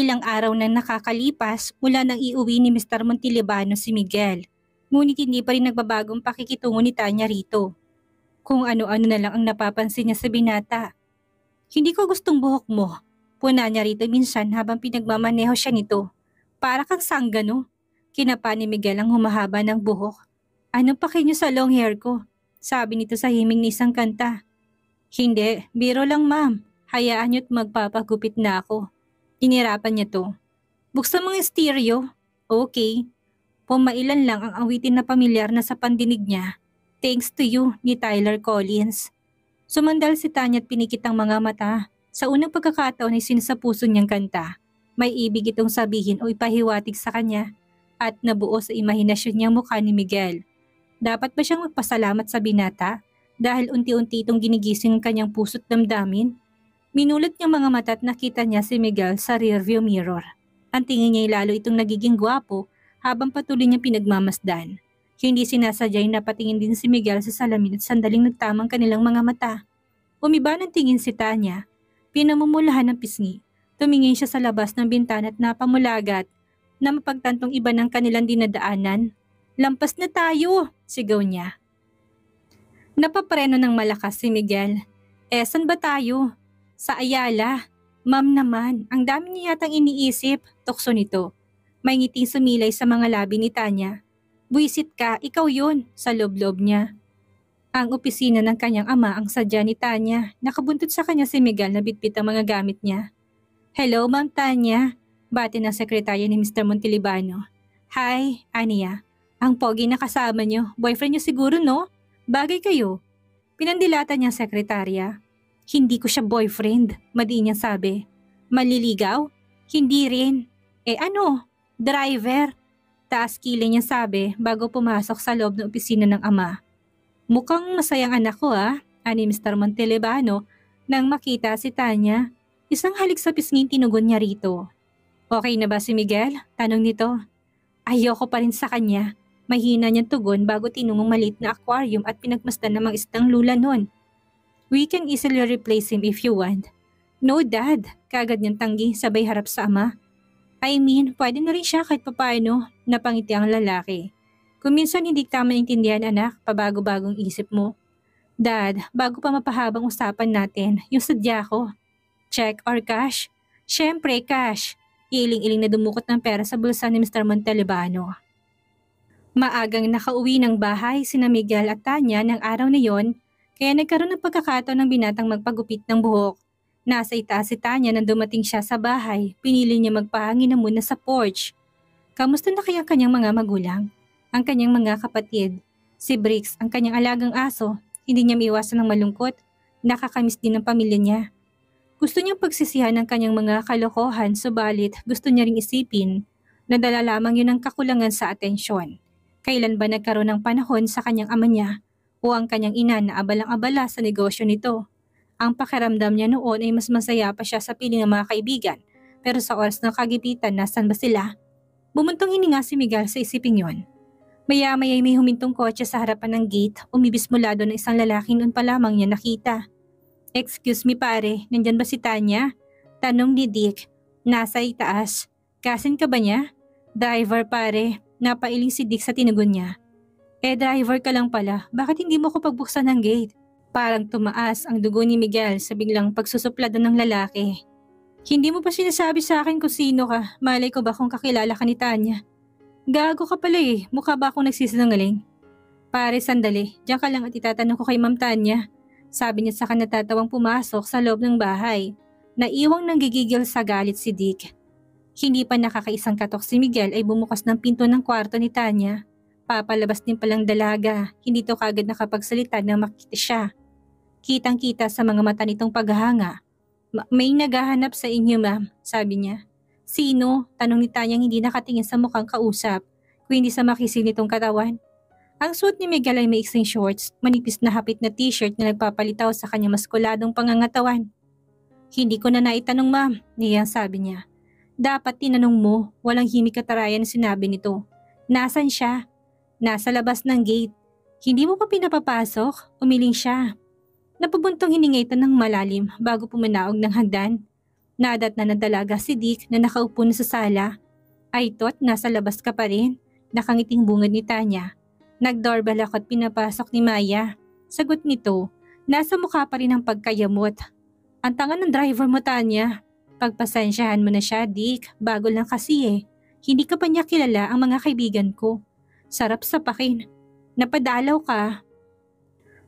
Ilang araw na nakakalipas mula nang iuwi ni Mr. Montalbano si Miguel. Ngunit hindi pa rin nagbabagong pakikitungo ni Tanya rito. Kung ano-ano na lang ang napapansin niya sa binata. Hindi ko gustong buhok mo. Puna niya rito minsan habang pinagmamaneho siya nito. Para kang sanggano. Kinapa ni Miguel ang humahaba ng buhok. Anong paki niyo sa long hair ko? Sabi nito sa himing ni isang kanta. Hindi, biro lang ma'am. Hayaan niyo't magpapagupit na ako. Inirapan niya to. Buksan mga stereo. Okay. Pumailan lang ang awitin na pamilyar na sa pandinig niya. Thanks to you ni Tyler Collins. Sumandal si Tanya at pinikit ang mga mata. Sa unang pagkakataon ay sinasapuso niyang kanta. May ibig itong sabihin o ipahiwatig sa kanya at nabuo sa imahinasyon niyang mukha ni Miguel. Dapat ba siyang magpasalamat sa binata dahil unti-unti itong ginigising ang kanyang puso't damdamin? Minulot niyang mga mata at nakita niya si Miguel sa rearview mirror. Ang tingin niya ay lalo itong nagiging gwapo habang patuloy niyang pinagmamasdan. Hindi sinasadyay na patingin din si Miguel sa salamin at sandaling nagtamang kanilang mga mata. Umiba ng tingin si Tanya. Pinamumulahan ng pisngi. Tumingin siya sa labas ng bintana at napamulagat na mapagtantong iba ng kanilang dinadaanan. Lampas na tayo! Sigaw niya. Napapreno ng malakas si Miguel. Saan ba tayo? Sa Ayala. Ma'am naman, ang dami niya yatang iniisip. Tukso nito. May ngiting sumilay sa mga labi ni Tanya. Buisit ka, ikaw yun, sa loob-loob niya. Ang opisina ng kanyang ama ang sadya ni Tanya. Nakabuntot sa kanya si Miguel na bitbit ang mga gamit niya. Hello, Ma'am Tanya. Bati ng sekretarya ni Mr. Montalbano. Hi, Ania. Ang pogi na kasama niyo. Boyfriend niyo siguro, no? Bagay kayo. Pinandilata niya ang sekretarya. Hindi ko siya boyfriend, madiin niyang sabi. Maliligaw? Hindi rin. Ano? Driver. Taas kilay niya sabi bago pumasok sa loob ng opisina ng ama. Mukhang masayang anak ko ani Mr. Montalbano nang makita si Tanya. Isang halik sa pisngin tinugon niya rito. Okay na ba si Miguel? Tanong nito. Ayoko pa rin sa kanya. Mahina niyang tugon bago tinungong maliit na aquarium at pinagmasdan ng mga isdang lula nun. We can easily replace him if you want. No dad, kagad niyang tanggi sabay harap sa ama. I mean, pwede na rin siya kahit papaano, napangiti ang lalaki. Kung minsan hindi ka maintindihan anak, pabago-bagong isip mo. Dad, bago pa mapahabang usapan natin, yung sadya ko. Check or cash? Syempre, cash. Iling-iling na dumukot ng pera sa bulsa ni Mr. Montalbano. Maagang nakauwi ng bahay sina Miguel at Tanya ng araw na yon, kaya nagkaroon ng pagkakataon ng binatang magpagupit ng buhok. Nasa itaas si Tanya nang dumating siya sa bahay, pinili niya magpahangin na muna sa porch. Kamusta na kaya kanyang mga magulang? Ang kanyang mga kapatid? Si Bricks, ang kanyang alagang aso, hindi niya maiwasan ng malungkot. Nakakamiss din ng pamilya niya. Gusto niyang pagsisihan ng kanyang mga kalokohan, subalit gusto niya ring isipin na dala lamang yun ang kakulangan sa atensyon. Kailan ba nagkaroon ng panahon sa kanyang ama niya o ang kanyang ina na abalang-abala sa negosyo nito? Ang pakiramdam niya noon ay mas masaya pa siya sa piling ng mga kaibigan, pero sa oras ng kagipitan nasan ba sila? Bumuntong hininga si Miguel sa isiping yon. Maya-maya may humintong kotse sa harapan ng gate, umibis mula doon ng isang lalaki noon pa lamang niya nakita. Excuse me pare, nandyan ba si Tanya? Tanong ni Dick. Nasa itaas. Kasin ka ba niya? Driver pare, napailing si Dick sa tinugon niya. Driver ka lang pala, bakit hindi mo ko pagbuksan ng gate? Parang tumaas ang dugo ni Miguel sa biglang pagsusuplado ng lalaki. Hindi mo pa sinasabi sa akin kung sino ka, malay ko ba kung kakilala ka ni Tanya? Gago ka pala mukha ba akong nagsisinungaling? Pare sandali, diyan ka lang at itatanong ko kay Ma'am Tanya. Sabi niya sa kanatatawang pumasok sa loob ng bahay. Naiwang nanggigigil sa galit si Dick. Hindi pa nakakaisang katok si Miguel ay bumukas ng pinto ng kwarto ni Tanya. Papalabas din palang dalaga, hindi to kagad nakapagsalita nang makita siya. Kitang-kita sa mga mata nitong paghahanga. May naghahanap sa inyo ma'am, sabi niya. Sino? Tanong ni Tanyang hindi nakatingin sa mukhang kausap, kung hindi sa makisil nitong katawan. Ang suot ni Miguel ay maiksing shorts, manipis na hapit na t-shirt na nagpapalitaw sa kanyang maskuladong pangangatawan. Hindi ko na naitanong ma'am, niyang sabi niya. Dapat tinanong mo, walang himik katarayan na sinabi nito. Nasaan siya? Nasa labas ng gate. Hindi mo pa pinapapasok? Umiling siya. Napabuntong hininga ito ng malalim bago pumanaog ng hagdan. Nadat na ng dalaga si Dick na nakaupo na sa sala. I thought nasa labas ka pa rin. Nakangiting bungad ni Tanya. Nag-doorbell ako at pinapasok ni Maya. Sagot nito, nasa mukha pa rin ang pagkayamot. Ang tanga ng driver mo, Tanya. Pagpasensyahan mo na siya, Dick. Bago lang kasi eh. Hindi ka pa niya kilala ang mga kaibigan ko. Sarap sapakin. Napadalaw ka.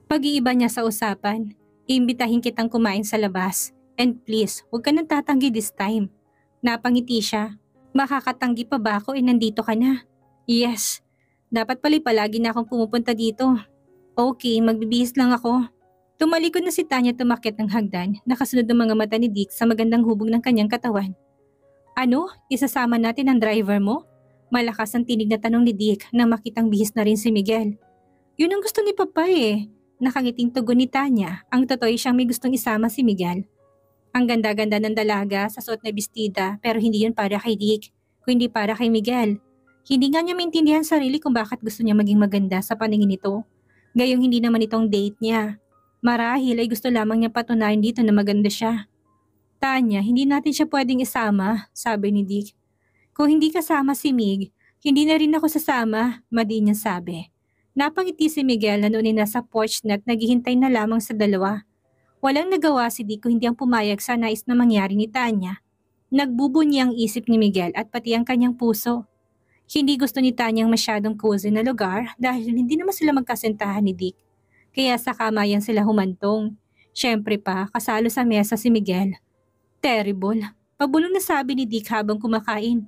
Pag-iiba niya sa usapan. Iimbitahin kitang kumain sa labas. And please, huwag ka nang tatanggi this time. Napangiti siya. Makakatanggi pa ba ako nandito ka na? Yes. Dapat palagi na akong pumupunta dito. Okay, magbibihis lang ako. Tumalikod na si Tanya tumakyat ng hagdan, nakasunod ang mga mata ni Dick sa magandang hubog ng kanyang katawan. Ano? Isasama natin ang driver mo? Malakas ang tinig na tanong ni Dick nang makitang bihis na rin si Miguel. Yun ang gusto ni Papa eh. Nakangiting tugon ni Tanya, ang totoo siyang may gustong isama si Miguel. Ang ganda-ganda ng dalaga sa suot na bestida pero hindi yun para kay Dick, kundi para kay Miguel. Hindi nga niya maintindihan sarili kung bakit gusto niya maging maganda sa paningin nito. Gayong hindi naman itong date niya. Marahil ay gusto lamang niya patunayan dito na maganda siya. Tanya, hindi natin siya pwedeng isama, sabi ni Dick. Kung hindi kasama si Mig, hindi na rin ako sasama, madi niya sabi. Napangiti si Miguel na noon ay nasa porch na at naghihintay na lamang sa dalawa. Walang nagawa si Dick kung hindi ang pumayag sa nais na mangyari ni Tanya. Nagbubunyi ang isip ni Miguel at pati ang kanyang puso. Hindi gusto ni Tanya ang masyadong cozy na lugar dahil hindi naman sila magkasintahan ni Dick. Kaya sa kamayan sila humantong. Siyempre pa, kasalo sa mesa si Miguel. Terrible. Pabulong na sabi ni Dick habang kumakain.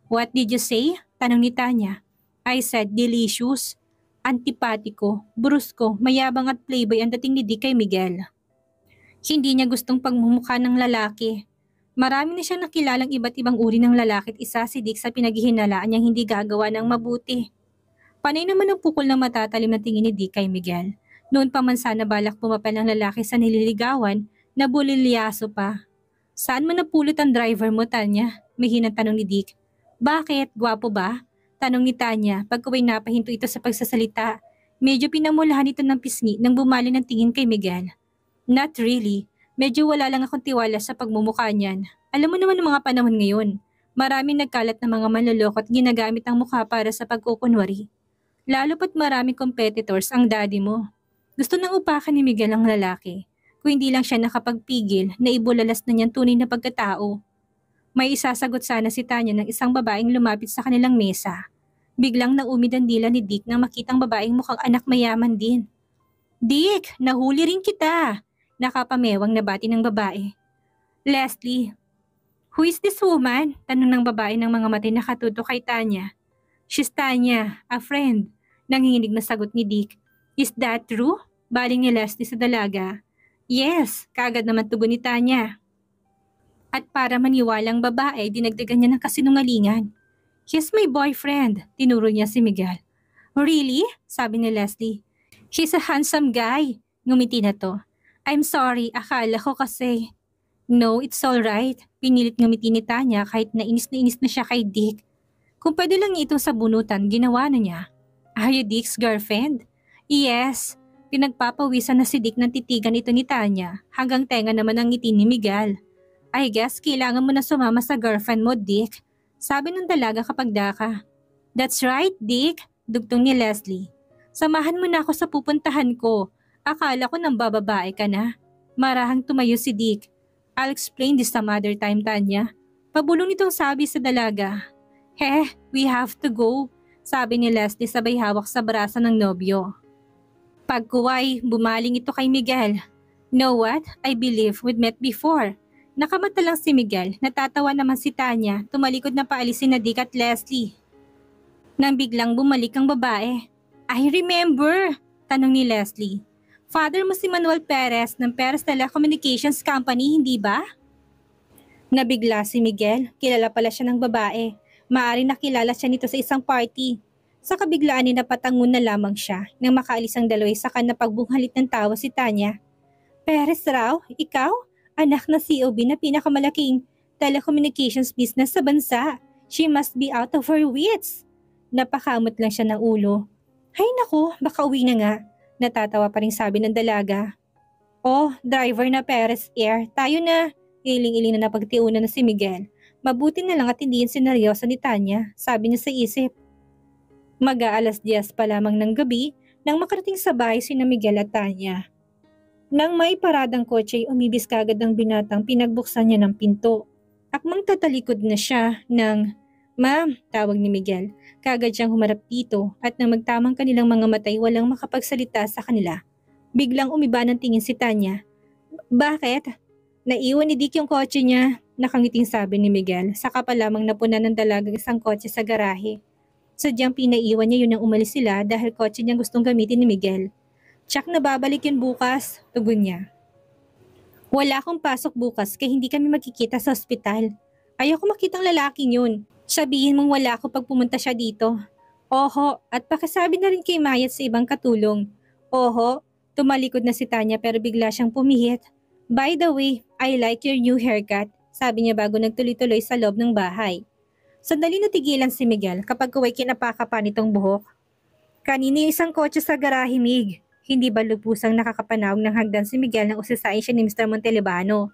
What did you say? Tanong ni Tanya. I said delicious. Antipatiko, brusko, mayabang at playboy ang dating ni Dick kay Miguel. Hindi niya gustong pagmumukha ng lalaki. Marami na siyang nakilalang iba't ibang uri ng lalaki at isa si Dick sa pinaghihinalaan niyang hindi gagawa ng mabuti. Panay naman ang pukol ng matatalim na tingin ni Dick kay Miguel. Noon pa man sana balak pumapal ng lalaki sa nililigawan na bulilyaso pa. Saan mo napulot ang driver mo, Tanya? May hinang tanong ni Dick. Bakit? Gwapo ba? Tanong ni Tanya pagkaway napahinto ito sa pagsasalita. Medyo pinamulahan ito ng pisngi nang bumali ng tingin kay Miguel. Not really. Medyo wala lang akong tiwala sa pagmumukha niyan. Alam mo naman ang mga panahon ngayon. Maraming nagkalat na mga manloloko at ginagamit ang mukha para sa pagkukunwari. Lalo pat maraming competitors ang daddy mo. Gusto nang upakan ni Miguel ang lalaki. Kung hindi lang siya nakapagpigil na ibulalas na niyang tunay na pagkatao. May isasagot sana si Tanya ng isang babaeng lumapit sa kanilang mesa. Biglang naumid ang dila ni Dick nang makitang babaeng mukhang anak mayaman din. Dick, nahuli rin kita! Nakapamewang nabati ng babae. Leslie. Who is this woman? Tanong ng babae ng mga mata na katuto kay Tanya. She's Tanya, a friend. Nanginginig na sagot ni Dick. Is that true? Baling ni Leslie sa dalaga. Yes, kaagad naman tugon ni Tanya. At para maniwalang babae, dinagdagan niya ng kasinungalingan. He's my boyfriend, tinuro niya si Miguel. Really? Sabi ni Leslie. He's a handsome guy. Ngumiti na to. I'm sorry, akala ko kasi. No, it's alright. Pinilit ngumiti ni Tanya kahit nainis na siya kay Dick. Kung pwede lang niya itong sabunutan, ginawa na niya. Are you Dick's girlfriend? Yes. Pinagpapawisan na si Dick ng titigan ito ni Tanya hanggang tenga naman ang ngiti ni Miguel. I guess kailangan mo na sumama sa girlfriend mo, Dick. Sabi ng dalaga kapag daka. That's right, Dick. Dugtong ni Leslie. Samahan mo na ako sa pupuntahan ko. Akala ko nang bababae ka na. Marahang tumayo si Dick. I'll explain this some other time, Tanya. Pabulong nitong sabi sa dalaga. We have to go. Sabi ni Leslie sabay hawak sa brasa ng nobyo. Pagkuway, bumaling ito kay Miguel. Know what? I believe we'd met before. Nakamata lang si Miguel, natatawa naman si Tanya, tumalikod na paalisin na Dick at Leslie. Nang biglang bumalik ang babae. I remember, tanong ni Leslie. Father mo si Manuel Perez ng Perez Telecommunications Company, hindi ba? Nabigla si Miguel, kilala pala siya ng babae. Maaari nakilala siya nito sa isang party. Sa kabiglaan ni napatangon na lamang siya nang makaalis ang daloy sa na pagbunghalit ng tawa si Tanya. Perez raw, ikaw? Anak na COB na pinakamalaking telecommunications business sa bansa. She must be out of her wits. Napakamot lang siya ng ulo. Hay nako, baka uwi na nga. Natatawa pa rin sabi ng dalaga. Oh, driver na Perez Air, tayo na. Iling-iling na napagtiunan na si Miguel. Mabuti na lang at hindi yun sineryoso ni Tanya, sabi niya sa isip. Mag-aalas 10 pa lamang ng gabi nang makarating sa bahay sina Miguel at Tanya. Nang may paradang kotse ay umibis kagad ng binatang pinagbuksan niya ng pinto. Akmang tatalikod na siya ng, "Ma'am," tawag ni Miguel. Kagad siyang humarap dito at nang magtamang kanilang mga matay walang makapagsalita sa kanila. Biglang umiba ng tingin si Tanya. "Bakit?" "Naiwan ni Dick yung kotse niya," nakangiting sabi ni Miguel. Saka pa lamang napuna ng dalagang isang kotse sa garahe. Sadyang pinaiwan niya yun nang umalis sila dahil kotse niyang gustong gamitin ni Miguel. "Tsak na babalik yun bukas," tugon niya. "Wala akong pasok bukas kaya hindi kami magkikita sa ospital. Ayoko makitang lalaking yun. Sabihin mong wala ako pag pumunta siya dito." "Oho, at pakisabi na rin kay Mayat sa ibang katulong." "Oho." Tumalikod na si Tanya pero bigla siyang pumihit. "By the way, I like your new haircut," sabi niya bago nagtuloy-tuloy sa loob ng bahay. Sandali natigilan si Miguel kapag kuway kinapaka pa nitong buhok. "Kanina yung isang kotse sa garahe, Mig." Hindi ba lubusang nakakapanawag ng hagdan si Miguel nang usisain siya ni Mr. Montelibano.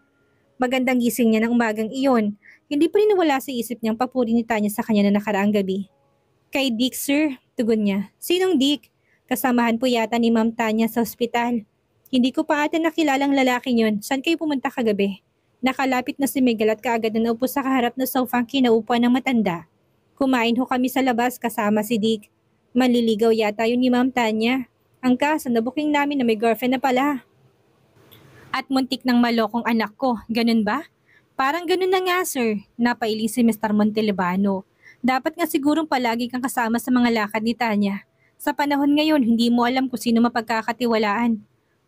Magandang gising niya ng umagang iyon. Hindi pa rin nawala sa isip niyang papuri ni Tanya sa kanya na nakaraang gabi. "Kay Dick, sir," tugon niya. "Sinong Dick?" "Kasamahan po yata ni Ma'am Tanya sa ospital." "Hindi ko pa ata nakilalang lalaking yon. Saan kayo pumunta kagabi?" Nakalapit na si Miguel at kaagad na naupo sa kaharap na sofa ang kinaupuan ng matanda. "Kumain ho kami sa labas kasama si Dick. Manliligaw yata yun ni Ma'am Tanya. Ang kaso nabuking namin na may girlfriend na pala." "At muntik ng malokong anak ko, ganun ba?" "Parang ganun na nga, sir," napailing si Mr. Montelibano. "Dapat nga sigurong palagi kang kasama sa mga lakad ni Tanya. Sa panahon ngayon, hindi mo alam kung sino mapagkakatiwalaan.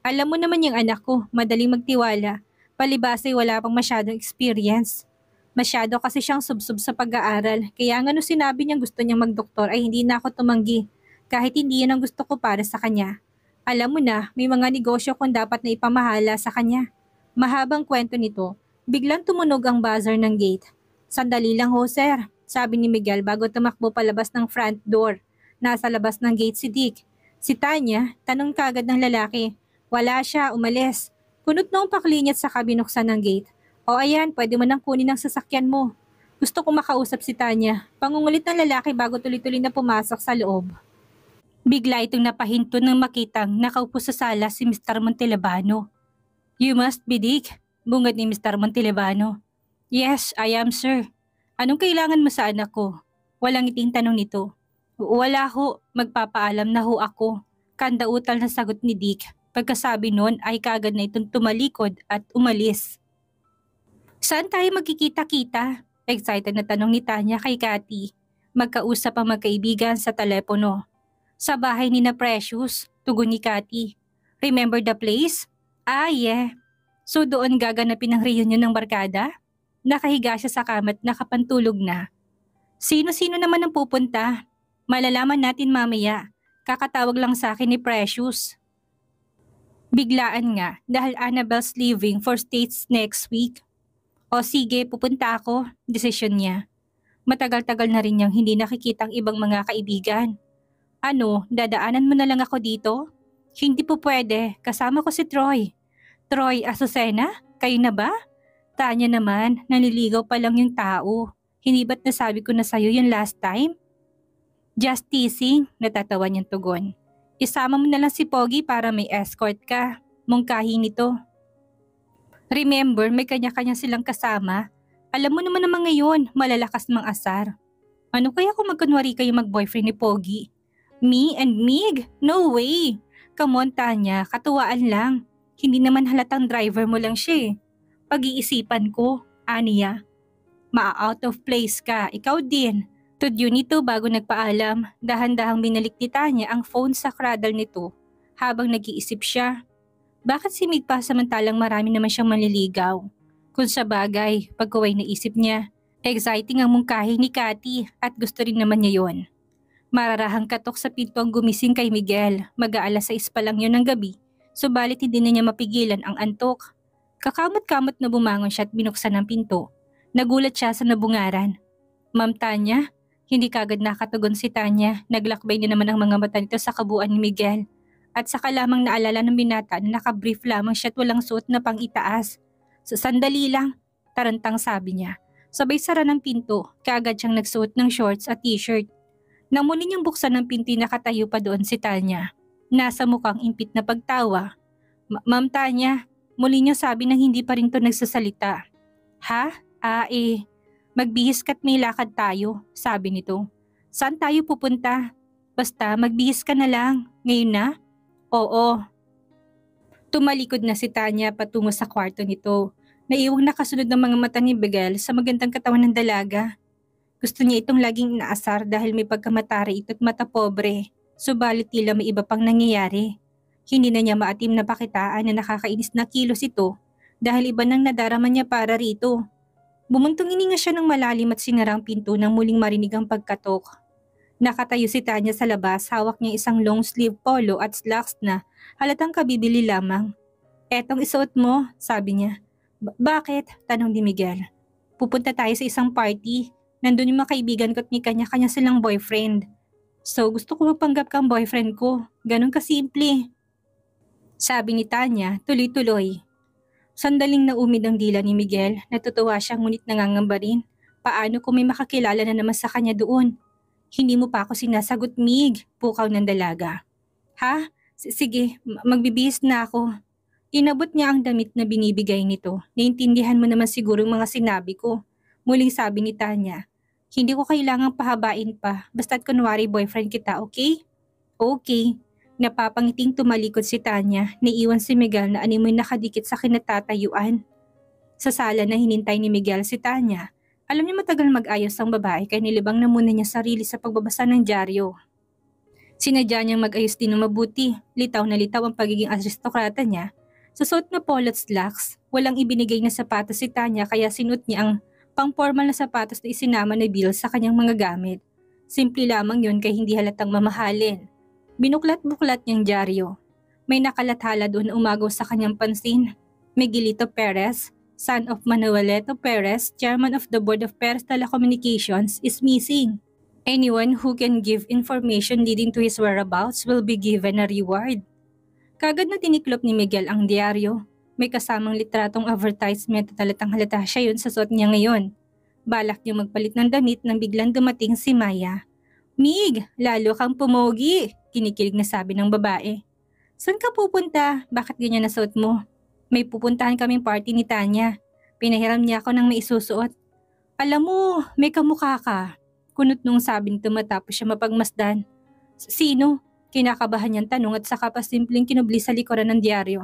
Alam mo naman yung anak ko, madaling magtiwala. Palibasa'y wala pang masyadong experience. Masyado kasi siyang subsub sa pag-aaral, kaya nga nung sinabi niyang gusto niyang magdoktor ay hindi na ako tumanggi. Kahit hindi yan ang gusto ko para sa kanya. Alam mo na, may mga negosyo kung dapat na ipamahala sa kanya." Mahabang kwento nito, biglang tumunog ang buzzer ng gate. "Sandali lang ho, sir," sabi ni Miguel bago tumakbo palabas ng front door. Nasa labas ng gate si Dick. Si Tanya, tanong kagad ng lalaki. "Wala siya, umalis." Kunot noong paklinyat sa binuksan ng gate. "O ayan, pwede mo nang kunin ang sasakyan mo." Gusto kong makausap si Tanya. Pangungulit ng lalaki bago tuloy-tuloy na pumasok sa loob. Bigla itong napahinto nang makitang nakaupo sa sala si Mr. Montelibano. "You must be Dick," bungad ni Mr. Montelibano. "Yes, I am, sir." "Anong kailangan mo sa anak ko?" Walang ngiting tanong nito. "Wala ho, magpapaalam na ho ako." Kandautal na sagot ni Dick. Pagkasabi noon ay kagad na itong tumalikod at umalis. "Saan tayo magkikita-kita?" Excited na tanong ni Tanya kay Cathy. Magkausap ang magkaibigan sa telepono. "Sa bahay ni na Precious," tugon ni Cathy. "Remember the place?" "Ah, yeah." "So doon gaganapin ang reunion ng barkada?" Nakahiga siya sa kama at nakapantulog na. "Sino-sino naman ang pupunta?" "Malalaman natin mamaya. Kakatawag lang sa akin ni Precious." Biglaan nga dahil Annabelle's leaving for States next week. "O sige, pupunta ako," desisyon niya. Matagal-tagal na rin niyang hindi nakikita ang ibang mga kaibigan. "Ano, dadaanan mo na lang ako dito?" "Hindi po pwede, kasama ko si Troy." "Troy Azucena? Kayo na ba?" "Tanya naman, nanliligaw pa lang yung tao. Hindi ba't nasabi ko na sa'yo yung last time?" "Just teasing," natatawa niyang tugon. "Isama mo na lang si Pogi para may escort ka." Mungkahi nito. "Remember, may kanya-kanya silang kasama. Alam mo naman ngayon, malalakas mang asar." "Ano kaya kung magkunwari kayo mag-boyfriend ni Pogi?" "Me and Mig? No way!" "Come on, Tanya, katuwaan lang. Hindi naman halatang driver mo lang siya eh." "Pag-iisipan ko," aniya. "Ma-out of place ka, ikaw din." Tudyo nito bago nagpaalam, dahan-dahang binalik ni Tanya ang phone sa cradle nito habang nag-iisip siya. Bakit si Mig pa samantalang marami naman siyang manliligaw? Kung sa bagay, pagkuway naisip niya, exciting ang mungkahi ni Cathy at gusto rin naman niya yon. Mararahang katok sa pinto ang gumising kay Miguel, mag-aalas 6 pa lang yun ng gabi, subalit hindi na niya mapigilan ang antok. Kakamot-kamot na bumangon siya at binuksan ang pinto. Nagulat siya sa nabungaran. "Ma'am Tanya?" Hindi kagad nakatugon si Tanya, naglakbay na naman ang mga mata nito sa kabuuan ni Miguel. At saka lamang naalala ng binata na nakabrief lamang siya at walang suot na pang-itaas. Sa sandali lang, Tarantang sabi niya. Sabay sara ng pinto, kaagad siyang nagsuot ng shorts at t-shirt. Nang muli niyang buksan ng pinto, nakatayo pa doon si Tanya. Nasa mukhang impit na pagtawa. Ma'am Tanya, muli niya sabi nang hindi pa rin to nagsasalita. Ha? Magbihis ka't may lakad tayo, sabi nito. Saan tayo pupunta? Basta magbihis ka na lang. Ngayon na? Oo. Tumalikod na si Tanya patungo sa kwarto nito. Naiwang nakasunod ng mga mata ni Miguel sa magandang katawan ng dalaga. Gusto niya itong laging inaasar dahil may pagkamatari ito't mata pobre. Subalit tila may iba pang nangyayari. Hindi na niya maatim na pakitaan na nakakainis na kilos ito dahil iba nang nadarama niya para rito. Bumuntong hininga siya ng malalim at sinarang pinto nang muling marinig ang pagkatok. Nakatayo si Tanya sa labas, hawak niya isang long sleeve polo at slacks na halatang kabibili lamang. Etong isuot mo, sabi niya. Bakit? Tanong ni Miguel. Pupunta tayo sa isang party. Nandun yung mga kaibigan ko at may kanya-kanya silang boyfriend. So gusto ko magpanggap kang boyfriend ko. Ganun kasimple. Sabi ni Tanya, tuloy-tuloy. Sandaling naumid ang dila ni Miguel. Natutuwa siya ngunit nangangamba rin. Paano kung may makakilala na naman sa kanya doon? Hindi mo pa ako sinasagot, Mig. Pukaw ng dalaga. Ha? Sige, magbibihis na ako. Inabot niya ang damit na binibigay nito. Naintindihan mo naman siguro yung mga sinabi ko. Muling sabi ni Tanya. Hindi ko kailangang pahabain pa. Basta't kunwari boyfriend kita, okay? Okay. Napapangiting tumalikod si Tanya. Naiwan si Miguel na animoy nakadikit sa kinatatayuan. Sa sala na hinintay ni Miguel si Tanya. Alam niya matagal mag-ayos ang babae kaya nilibang na muna niya sarili sa pagbabasa ng dyaryo. Sinadya niyang mag-ayos din ng mabuti. Litaw na litaw ang pagiging aristokrata niya. Sa suot na polo at slacks, walang ibinigay na sapatos si Tanya kaya sinuot niya ang pang-formal na sapatos na isinama na bill sa kanyang mga gamit. Simple lamang yun kaya hindi halatang mamahalin. Binuklat-buklat niyang dyaryo. May nakalathala doon na umagaw sa kanyang pansin. Miguelito Perez, son of Manuelito Perez, chairman of the board of Perez Telecommunications, is missing. Anyone who can give information leading to his whereabouts will be given a reward. Kagad na tiniklop ni Miguel ang dyaryo. May kasamang litratong advertisement at halatang halata siya yun sa suot niya ngayon. Balak niya magpalit ng damit nang biglang dumating si Maya. Mig, lalo kang pumogi, kinikilig na sabi ng babae. Saan ka pupunta? Bakit ganyan na suot mo? May pupuntahan kaming party ni Tanya. Pinahiram niya ako ng may isusuot. Alam mo, may kamukha ka. Kunot nung sabi nito matapos siya mapagmasdan. Sino? Kinakabahan niyang tanong at saka pa simpleng kinubli sa likuran ng dyaryo.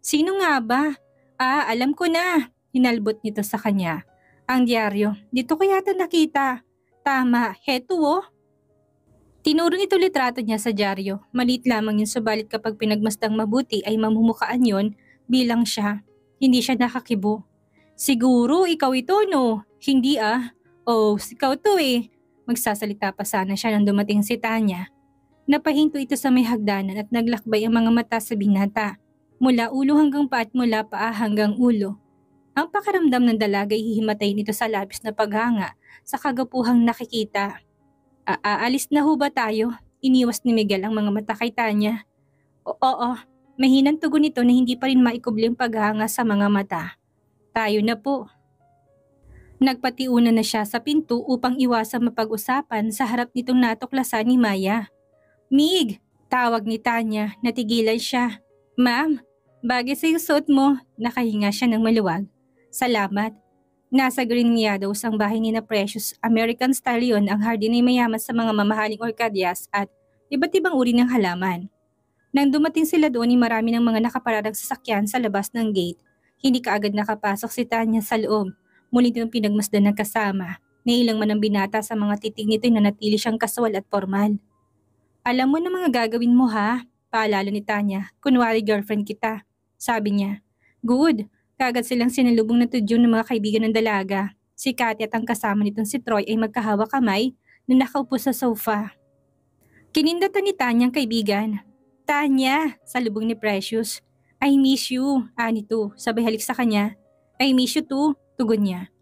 Sino nga ba? Alam ko na. Hinalbot nito sa kanya. Ang dyaryo. Dito ko yata nakita. Tama, heto oh. Tinuro nito litrato niya sa dyaryo. Maliit lamang yun subalit kapag pinagmasdang mabuti ay mamumukaan yon bilang siya. Hindi siya nakakibo. Siguro ikaw ito no? Hindi Oh, ikaw to eh. Magsasalita pa sana siya nang dumating si Tanya. Napahinto ito sa may hagdanan at naglakbay ang mga mata sa binata. Mula ulo hanggang paa at mula paa hanggang ulo. Ang pakiramdam ng dalaga ay hihimatay nito sa labis na paghanga sa kagapuhang nakikita. Aalis na ho ba tayo? Iniwas ni Miguel ang mga mata kay Tanya. Oo, mahinang tugon nito na hindi pa rin maikubli ang paghanga sa mga mata. Tayo na po. Nagpatiuna na siya sa pinto upang iwasang mapag-usapan sa harap nitong natuklasan ni Maya. Mig! Tawag ni Tanya, natigilan siya. Ma'am, bagay sa suot mo, nakahinga siya ng maluwag. Salamat. Nasa Green Meadows ang bahay ni na Precious. American style yon ang hardin ay mayaman sa mga mamahaling orkadyas at iba't ibang uri ng halaman. Nang dumating sila doon ay marami ng mga nakapararang sasakyan sa labas ng gate. Hindi kaagad nakapasok si Tanya sa loob. Muli nitong pinagmasdan ng kasama. Nailang man ang binata sa mga titig nito na natili siyang kaswal at formal. Alam mo na mga gagawin mo ha? Paalala ni Tanya. Kunwari girlfriend kita. Sabi niya. Good. Kagad silang sinalubong na tudyo ng mga kaibigan ng dalaga. Si Cathy at ang kasama nitong si Troy ay magkahawak kamay na nakaupo sa sofa. Kinindatan ni Tanya ang kaibigan. Tanya, salubong ni Precious. I miss you, nito, sabay halik sa kanya. I miss you too, tugon niya.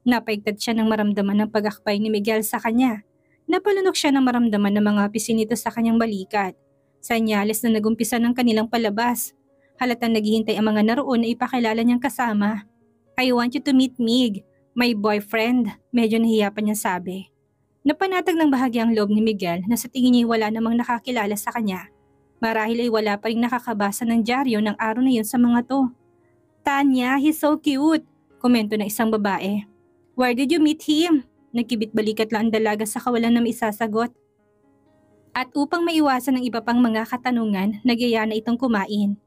Napaigtad siya ng maramdaman ng pag-akbay ni Miguel sa kanya. Napalunok siya ng maramdaman ng mga pisin nito sa kanyang balikat. Senyales na nagumpisa ng kanilang palabas. Halatang naghihintay ang mga naroon na ipakilala niyang kasama. I want you to meet Mig, my boyfriend, medyo nahiya pa niya sabi. Napanatag ng bahagi ang loob ni Miguel na sa tingin niya wala namang nakakilala sa kanya. Marahil ay wala pa rin nakakabasa ng dyaryo ng araw na yun sa mga to. Tanya, he's so cute, komento ng isang babae. Where did you meet him? Nagkibit-balikat lang ang dalaga sa kawalan na maisasagot. At upang maiwasan ng iba pang mga katanungan, nagyaya na itong kumain.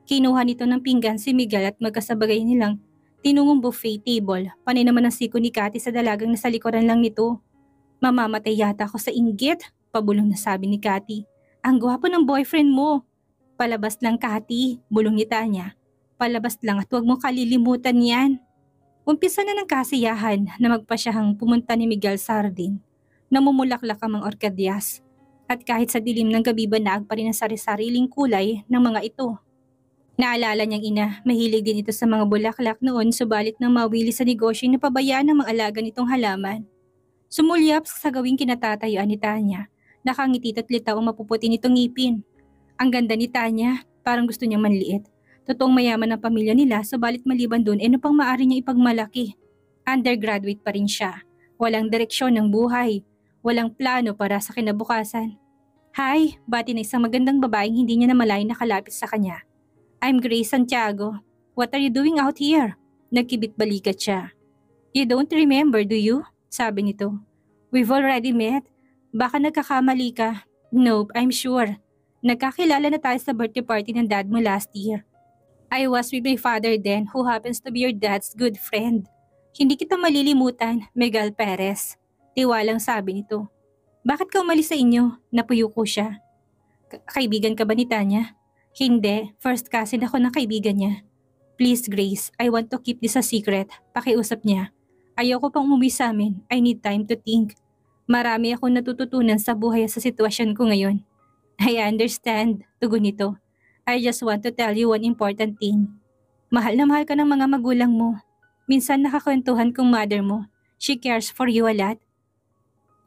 Kinuha nito ng pinggan si Miguel at magkasabagay nilang tinungong buffet table, panay naman ang siko ni Cathy sa dalagang nasa likuran lang nito. Mamamatay yata ako sa inggit, pabulong na sabi ni Cathy. Ang gwapo ng boyfriend mo. Palabas lang Cathy, bulong ni Tanya. Palabas lang at huwag mo kalilimutan yan. Umpisa na ng kasiyahan na magpasyahang pumunta ni Miguel sa hardin. Namumulaklak ang mga orkadyas. At kahit sa dilim ng gabi banaag pa rin ang sari-sariling kulay ng mga ito. Naalala niyang ina, mahilig din ito sa mga bulaklak noon subalit nang mawili sa negosyo na pabayaan ng mga alaga nitong halaman. Sumulyap sa gawing kinatatayuan ni Tanya. Nakangiti at litaw ang mapuputi nitong ngipin. Ang ganda ni Tanya, parang gusto niyang manliit. Totoong mayaman ang pamilya nila, subalit maliban doon ano pang maaari niya ipagmalaki. Undergraduate pa rin siya. Walang direksyon ng buhay. Walang plano para sa kinabukasan. Hi, bati na isang magandang babaeng hindi niya namalayan nakalapit sa kanya. I'm Grace Santiago. What are you doing out here? Nagkibit-balikat siya. You don't remember, do you? Sabi nito. We've already met. Baka nagkakamali ka. Nope, I'm sure. Nagkakilala na tayo sa birthday party ng dad mo last year. I was with my father then, who happens to be your dad's good friend. Hindi kita malilimutan, Miguel Perez. Tiwalang sabi nito. Bakit ka umalis sa inyo? Napuyo ko siya. Kaibigan ka ba ni Tanya? Hindi, first cousin ako ng kaibigan niya. Please Grace, I want to keep this a secret. Pakiusap niya. Ayoko pang umuwi sa amin. I need time to think. Marami akong natututunan sa buhay sa sitwasyon ko ngayon. I understand, tugon nito. I just want to tell you one important thing. Mahal na mahal ka ng mga magulang mo. Minsan nakakwentuhan kong mother mo. She cares for you a lot.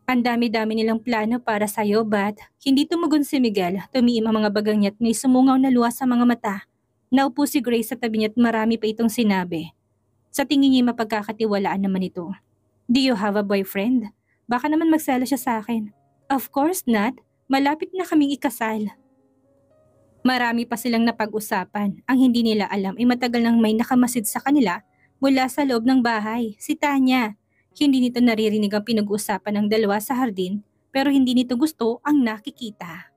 Ang dami-dami nilang plano para sa'yo but hindi tumugon si Miguel. Tumiim ang mga bagang niya at may sumungaw na luha sa mga mata. Naupo si Grace sa tabi niya at marami pa itong sinabi. Sa tingin niya mapagkakatiwalaan naman ito. Do you have a boyfriend? Baka naman magsala siya sa akin. Of course not. Malapit na kaming ikasal. Marami pa silang napag-usapan. Ang hindi nila alam ay matagal nang may nakamasid sa kanila mula sa loob ng bahay. Si Tanya. Hindi nito naririnig ang pinag-uusapan ng dalawa sa hardin pero hindi nito gusto ang nakikita.